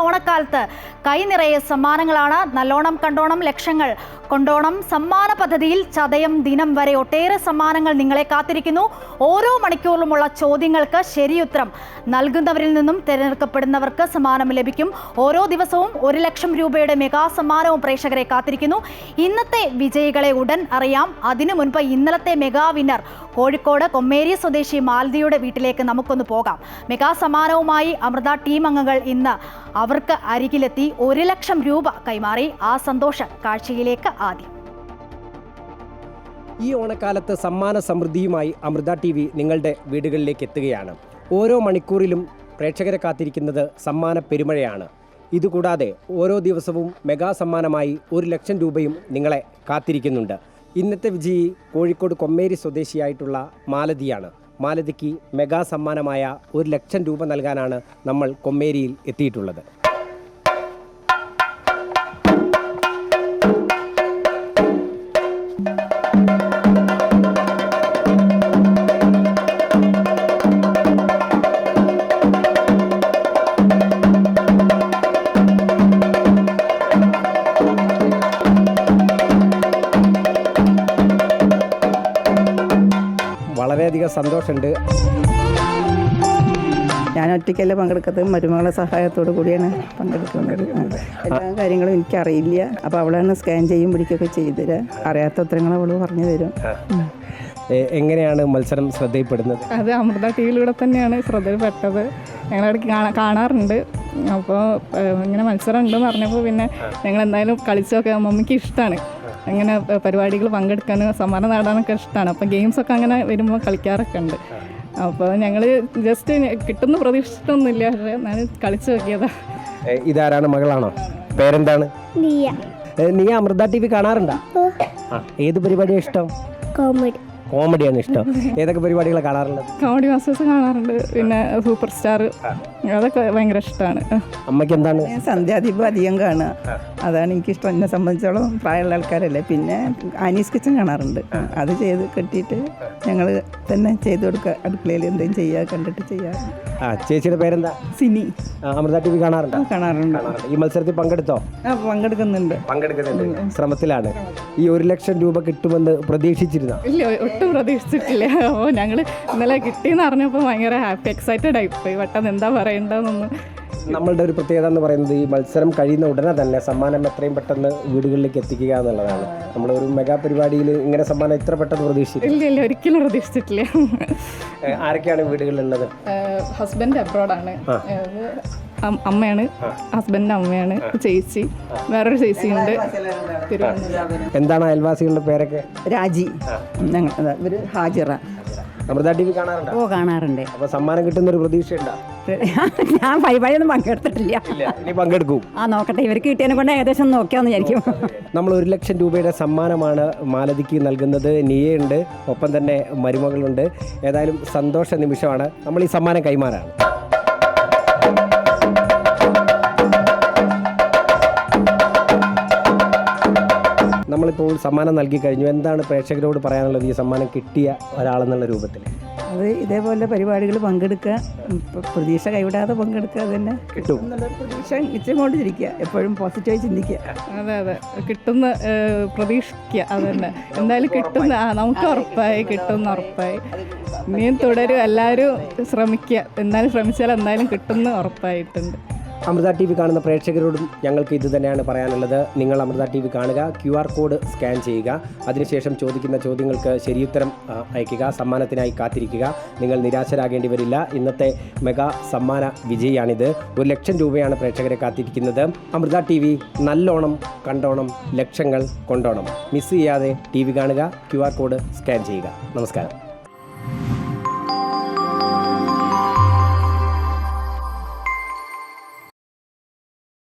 ഓണക്കാലത്ത് കൈനിറയെ സമ്മാനങ്ങളാണ്. നല്ലോണം കണ്ടോണം ലക്ഷങ്ങൾ കൊണ്ടോണം സമ്മാന പദ്ധതിയിൽ ചതയം ദിനം വരെ ഒട്ടേറെ സമ്മാനങ്ങൾ നിങ്ങളെ കാത്തിരിക്കുന്നു. ഓരോ മണിക്കൂറിലുമുള്ള ചോദ്യങ്ങൾക്ക് ശരിയുത്തരം നൽകുന്നവരിൽ നിന്നും തിരഞ്ഞെടുക്കപ്പെടുന്നവർക്ക് സമ്മാനം ലഭിക്കും. ഓരോ ദിവസവും 1 ലക്ഷം രൂപയുടെ മെഗാ സമ്മാനവും പ്രേക്ഷകരെ കാത്തിരിക്കുന്നു. ഇന്നത്തെ വിജയികളെ ഉടൻ അറിയാം. അതിനു മുൻപ് ഇന്നലത്തെ മെഗാ വിന്നർ കോഴിക്കോട് കൊമ്മേരി സ്വദേശി മാലതിയുടെ വീട്ടിലേക്ക് നമുക്കൊന്ന് പോകാം. മെഗാ സമ്മാനവുമായി അമൃത ടീം അംഗങ്ങൾ ഇന്ന് അവർക്ക് അരികിലെത്തി 1 ലക്ഷം രൂപ കൈമാറി. ആ സന്തോഷ കാഴ്ചയിലേക്ക് ആദ്യം. ഈ ഓണക്കാലത്ത് സമ്മാന സമൃദ്ധിയുമായി അമൃത TV നിങ്ങളുടെ വീടുകളിലേക്ക് എത്തുകയാണ്. ഓരോ മണിക്കൂറിലും പ്രേക്ഷകരെ കാത്തിരിക്കുന്നത് സമ്മാന പെരുമഴയാണ്. ഇതുകൂടാതെ ഓരോ ദിവസവും മെഗാ സമ്മാനമായി 1 ലക്ഷം രൂപയും നിങ്ങളെ കാത്തിരിക്കുന്നുണ്ട്. ഇന്നത്തെ വിജയി കോഴിക്കോട് കൊമ്മേരി സ്വദേശിയായിട്ടുള്ള മാലതിയാണ്. മാലതിക്ക് മെഗാ സമ്മാനമായ 1 ലക്ഷം രൂപ നൽകാനാണ് നമ്മൾ കൊമ്മേരിയിൽ എത്തിയിട്ടുള്ളത്. വളരെയധികം സന്തോഷമുണ്ട്. ഞാൻ ഒറ്റയ്ക്കല്ല പങ്കെടുക്കുന്നത്, മരുമകളുടെ സഹായത്തോടു കൂടിയാണ് പങ്കെടുക്കുന്നത്. എല്ലാ കാര്യങ്ങളും എനിക്കറിയില്ല. അപ്പോൾ അവളാണ് സ്കാൻ ചെയ്യും പിടിക്കുകയൊക്കെ ചെയ്തുതരാം. അറിയാത്ത ഉത്തരങ്ങൾ അവൾ പറഞ്ഞു തരും. എങ്ങനെയാണ് മത്സരം ശ്രദ്ധയിൽപ്പെടുന്നത്? അത് അമൃത ടിവിയിലൂടെ തന്നെയാണ് ശ്രദ്ധയിൽപ്പെട്ടത്. ഞങ്ങളിടയ്ക്ക് കാണാറുണ്ട്. അപ്പോൾ ഇങ്ങനെ മത്സരം ഉണ്ടെന്ന് പറഞ്ഞപ്പോൾ പിന്നെ ഞങ്ങൾ എന്തായാലും കളിച്ചൊക്കെ മമ്മിക്ക് ഇഷ്ടമാണ്. അങ്ങനെ പരിപാടികൾ പങ്കെടുക്കാനും സമ്മാനം നേടാനൊക്കെ ഇഷ്ടമാണ്. അപ്പോൾ ഗെയിംസൊക്കെ അങ്ങനെ വരുമ്പോൾ കളിക്കാറൊക്കെ ഉണ്ട്. അപ്പോൾ ഞങ്ങൾ ജസ്റ്റ് കിട്ടുന്ന പ്രതീക്ഷിച്ചിട്ടൊന്നുമില്ല, പക്ഷേ ഞാൻ കളിച്ചു നോക്കിയതാ. ഇതാരാണ്? മകളാണോ? പേരെന്താണ്? നീ അമൃത TV കാണാറുണ്ടോ? ഏത് പരിപാടിയാണ് ഇഷ്ടം? കോമഡിയാണ് ഇഷ്ടം. ഏതൊക്കെ പരിപാടികളാണ് കാണാറുള്ളത്? കോമഡി മാസ്റ്റേഴ്സ് കാണാറുണ്ട്, പിന്നെ സൂപ്പർ സ്റ്റാർ, അതൊക്കെ ഭയങ്കര ഇഷ്ടമാണ്. അമ്മയ്ക്ക് എന്താണ്? സന്ധ്യാദീപം അധികം കാണുക, അതാണ് എനിക്കിഷ്ടം. എന്നെ സംബന്ധിച്ചോളം പ്രായമുള്ള ആൾക്കാരല്ലേ. പിന്നെ ആനീസ് കിച്ചൻ കാണാറുണ്ട്. അത് ചെയ്ത് കെട്ടിയിട്ട് ഞങ്ങൾ തന്നെ ചെയ്ത് കൊടുക്കുക. അടുക്കളയിൽ എന്തെങ്കിലും ചെയ്യുക, കണ്ടിട്ട് ചെയ്യുക. ചേച്ചിയുടെ പേരെന്താ? സിനി. അമൃത TV കാണാറുണ്ട്? കാണാറുണ്ട്. ഈ മത്സരത്തിൽ പങ്കെടുത്തോ? പങ്കെടുക്കുന്നുണ്ട്. ശ്രമത്തിലാണ്. ഈ 1 ലക്ഷം രൂപ കിട്ടുമെന്ന് പ്രതീക്ഷിച്ചിരുന്നോ? ഇല്ല, ഒട്ടും പ്രതീക്ഷിച്ചിട്ടില്ല. അപ്പോൾ ഞങ്ങൾ ഇന്നലെ കിട്ടിയെന്ന് അറിഞ്ഞപ്പോൾ ഭയങ്കര ഹാപ്പി, എക്സൈറ്റഡ് ആയിപ്പോയി. പെട്ടെന്ന് എന്താ പറയേണ്ടതെന്നൊന്നും. നമ്മളുടെ ഒരു പ്രത്യേകത എന്ന് പറയുന്നത് ഈ മത്സരം കഴിയുന്ന ഉടനെ തന്നെ സമ്മാനം എത്രയും പെട്ടെന്ന് വീടുകളിലേക്ക് എത്തിക്കുക എന്നുള്ളതാണ്. നമ്മൾ ഒരു മെഗാ പരിപാടിയിൽ ഇങ്ങനെ സമ്മാനം ഇത്ര പെട്ടെന്ന് പ്രതീക്ഷിച്ചിട്ടില്ല. ഇല്ല, ഒരിക്കലും പ്രതീക്ഷിച്ചിട്ടില്ല. ആരൊക്കെയാണ് വീടുകളിലുള്ളത്? ഹസ്ബൻഡ് അബ്രോഡാണ്. അമ്മയാണ്, ഹസ്ബൻഡിൻ്റെ അമ്മയാണ്. ചേച്ചി, വേറൊരു ചേച്ചിയുണ്ട് തിരുവനന്തപുരം. എന്താണ് അയൽവാസികളുടെ പേരൊക്കെ? രാജി, ഇവർ ഹാജിറ. അമൃത TV കാണാറുണ്ടോ? കാണാറുണ്ട്. അപ്പോൾ സമ്മാനം കിട്ടുന്ന ഒരു പ്രതീക്ഷയുണ്ടോ? ഞാൻ പരിപാടിയൊന്നും പങ്കെടുത്തിട്ടില്ല. ഇനി പങ്കെടുക്കും. നോക്കട്ടെ, ഇവർക്ക് കിട്ടിയതിനെ കൊണ്ട് ഏകദേശം നോക്കിയാന്ന് വിചാരിക്കും. നമ്മൾ 1 ലക്ഷം രൂപയുടെ സമ്മാനമാണ് മാലതിക്ക് നൽകുന്നത്. നിയയുണ്ട്, ഒപ്പം തന്നെ മരുമകളുണ്ട്. ഏതായാലും സന്തോഷ നിമിഷമാണ്. നമ്മൾ ഈ സമ്മാനം കൈമാറാണ്. നമ്മളിപ്പോൾ സമ്മാനം നൽകി കഴിഞ്ഞു. എന്താണ് പ്രേക്ഷകരോട് പറയാനുള്ളത് ഈ സമ്മാനം കിട്ടിയ ഒരാളെന്നുള്ള രൂപത്തിൽ? അത് ഇതേപോലെ പരിപാടികൾ പങ്കെടുക്കുക, പ്രതീക്ഷ കൈവിടാതെ പങ്കെടുക്കുക, അത് തന്നെ കിട്ടും എന്നുള്ളൊരു പ്രതീക്ഷ നിശ്ചയമായിട്ടിരിക്കുക. എപ്പോഴും പോസിറ്റീവായി ചിന്തിക്കുക. അതെ, കിട്ടുന്ന പ്രതീക്ഷിക്കുക. അത് തന്നെ എന്തായാലും കിട്ടുന്ന, നമുക്ക് ഉറപ്പായി കിട്ടുന്ന ഉറപ്പായി. ഇനിയും തുടരും, എല്ലാവരും ശ്രമിക്കുക. എന്തായാലും ശ്രമിച്ചാൽ എന്തായാലും കിട്ടുന്ന ഉറപ്പായിട്ടുണ്ട്. അമൃത TV കാണുന്ന പ്രേക്ഷകരോടും ഞങ്ങൾക്ക് ഇത് തന്നെയാണ് പറയാനുള്ളത്. നിങ്ങൾ അമൃത TV കാണുക, QR കോഡ് സ്കാൻ ചെയ്യുക, അതിനുശേഷം ചോദിക്കുന്ന ചോദ്യങ്ങൾക്ക് ശരിയുത്തരം അയയ്ക്കുക, സമ്മാനത്തിനായി കാത്തിരിക്കുക. നിങ്ങൾ നിരാശരാകേണ്ടി വരില്ല. ഇന്നത്തെ മെഗാ സമ്മാന വിജയിയാണിത്. 1 ലക്ഷം രൂപയാണ് പ്രേക്ഷകരെ കാത്തിരിക്കുന്നത്. അമൃത TV നല്ലോണം കണ്ടോണം, ലക്ഷങ്ങൾ കൊണ്ടോണം. മിസ് ചെയ്യാതെ TV കാണുക, QR കോഡ് സ്കാൻ ചെയ്യുക. നമസ്കാരം.